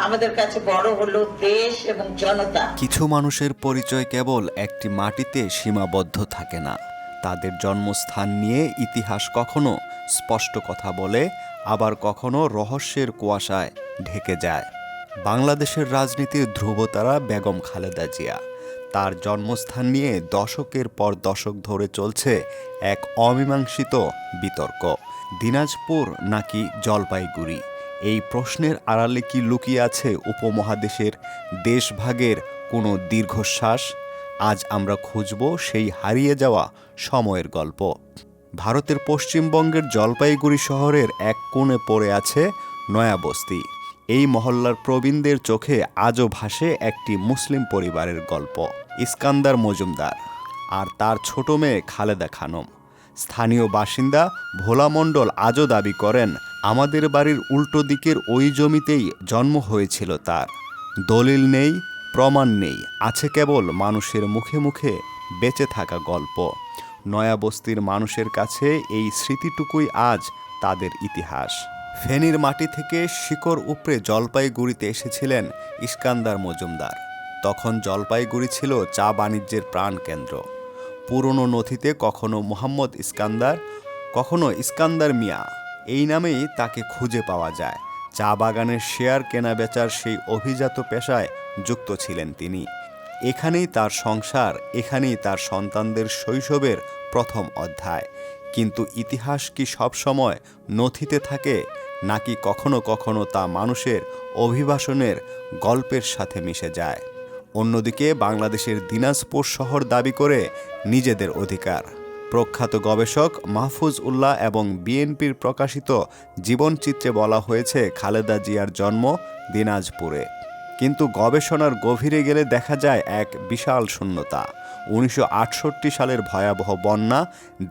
আমাদের কাছে বড় হলো দেশ এবং জনতা। কিছু মানুষের পরিচয় কেবল একটি মাটিতে সীমাবদ্ধ থাকে না, তাদের জন্মস্থান নিয়ে ইতিহাস কখনো স্পষ্ট কথা বলে, আবার কখনো রহস্যের কুয়াশায় ঢেকে যায়। বাংলাদেশের রাজনীতির ধ্রুবতারা বেগম খালেদা জিয়া। তার জন্মস্থান নিয়ে দশকের পর দশক ধরে চলছে এক অমীমাংসিত বিতর্ক। দিনাজপুর নাকি জলপাইগুড়ি, এই প্রশ্নের আড়ালে কি লুকিয়ে আছে উপমহাদেশের দেশভাগের কোনো দীর্ঘশ্বাস? আজ আমরা খুঁজব সেই হারিয়ে যাওয়া সময়ের গল্প। ভারতের পশ্চিমবঙ্গের জলপাইগুড়ি শহরের এক কোণে পড়ে আছে নয়াবস্তি। এই মহল্লার প্রবীণদের চোখে আজও ভাসে একটি মুসলিম পরিবারের গল্প, ইস্কান্দার মজুমদার আর তার ছোট মেয়ে খালেদা খানম। স্থানীয় বাসিন্দা ভোলা মণ্ডল আজও দাবি করেন, আমাদের বাড়ির উল্টো দিকের ওই জমিতেই জন্ম হয়েছিল তার। দলিল নেই, প্রমাণ নেই, আছে কেবল মানুষের মুখে মুখে বেঁচে থাকা গল্প। নয়াবস্তির মানুষের কাছে এই স্মৃতিটুকুই আজ তাদের ইতিহাস। ফেনীর মাটি থেকে শিকড় উপড়ে জলপাইগুড়িতে এসেছিলেন ইস্কান্দার মজুমদার। তখন জলপাইগুড়ি ছিল চা বাণিজ্যের প্রাণকেন্দ্র। পুরনো নথিতে কখনো মোহাম্মদ ইস্কান্দার, কখনো ইস্কান্দার মিয়া এই নামেই তাকে খুঁজে পাওয়া যায়। চা বাগানের শেয়ার কেনাবেচার সেই অভিজাত পেশায় যুক্ত ছিলেন তিনি। এখানেই তার সংসার, এখানেই তার সন্তানদের শৈশবের প্রথম অধ্যায়। কিন্তু ইতিহাস কি সবসময় নথিতে থাকে, নাকি কখনো কখনো তা মানুষের অভিবাসনের গল্পের সাথে মিশে যায়? অন্যদিকে বাংলাদেশের দিনাজপুর শহর দাবি করে নিজেদের অধিকার। প্রখ্যাত গবেষক মাহফুজ উল্লাহ এবং বিএনপির প্রকাশিত জীবনচিত্রে বলা হয়েছে খালেদা জিয়ার জন্ম দিনাজপুরে। কিন্তু গবেষণার গভীরে গেলে দেখা যায় এক বিশাল শূন্যতা। 1968 সালের ভয়াবহ বন্যা,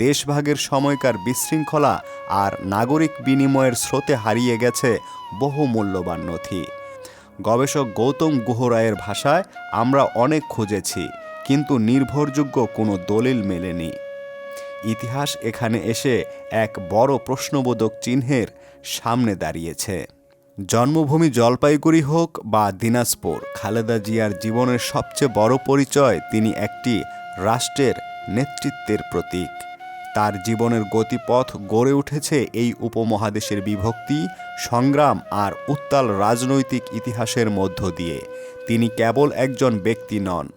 দেশভাগের সময়কার বিশৃঙ্খলা আর নাগরিক বিনিময়ের স্রোতে হারিয়ে গেছে বহু মূল্যবান নথি। গবেষক গৌতম গুহরায়ের ভাষায়, আমরা অনেক খুঁজেছি, কিন্তু নির্ভরযোগ্য কোনো দলিল মেলেনি। ইতিহাস এখানে এসে এক বড় প্রশ্নবোধক চিহ্নের সামনে দাঁড়িয়েছে। জন্মভূমি জলপাইগুড়ি হোক বা দিনাজপুর, খালেদা জিয়ার জীবনের সবচেয়ে বড় পরিচয় তিনি একটি রাষ্ট্রের নেতৃত্বের প্রতীক। তার জীবনের গতিপথ গড়ে উঠেছে এই উপমহাদেশের বিভক্তি, সংগ্রাম আর উত্তাল রাজনৈতিক ইতিহাসের মধ্য দিয়ে। তিনি কেবল একজন ব্যক্তি নন,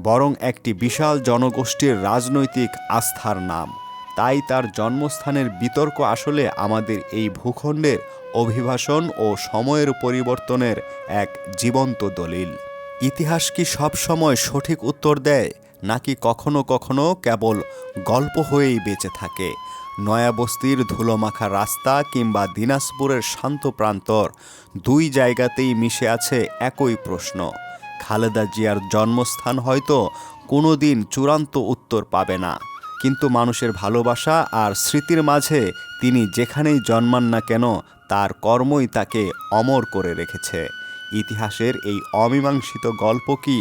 বরং একটি বিশাল জনগোষ্ঠীর রাজনৈতিক আস্থার নাম। তাই তার জন্মস্থানের বিতর্ক আসলে আমাদের এই ভূখণ্ডের অভিবাসন ও সময়ের পরিবর্তনের এক জীবন্ত দলিল। ইতিহাস কি সব সময় সঠিক উত্তর দেয়, নাকি কখনো কখনো কেবল গল্প হয়েই বেঁচে থাকে? নয়াবস্তির ধুলোমাখা রাস্তা কিংবা দিনাজপুরের শান্ত প্রান্তর, দুই জায়গাতেই মিশে আছে একই প্রশ্ন। খালেদা জিয়ার জন্মস্থান হয়তো কোনো দিন চূড়ান্ত উত্তর পাবে না, কিন্তু মানুষের ভালোবাসা আর স্মৃতির মাঝে তিনি যেখানেই জন্মান না কেন, তার কর্মই তাকে অমর করে রেখেছে। ইতিহাসের এই অমীমাংসিত গল্প কি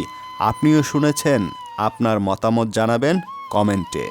আপনিও শুনেছেন? আপনার মতামত জানাবেন কমেন্টে।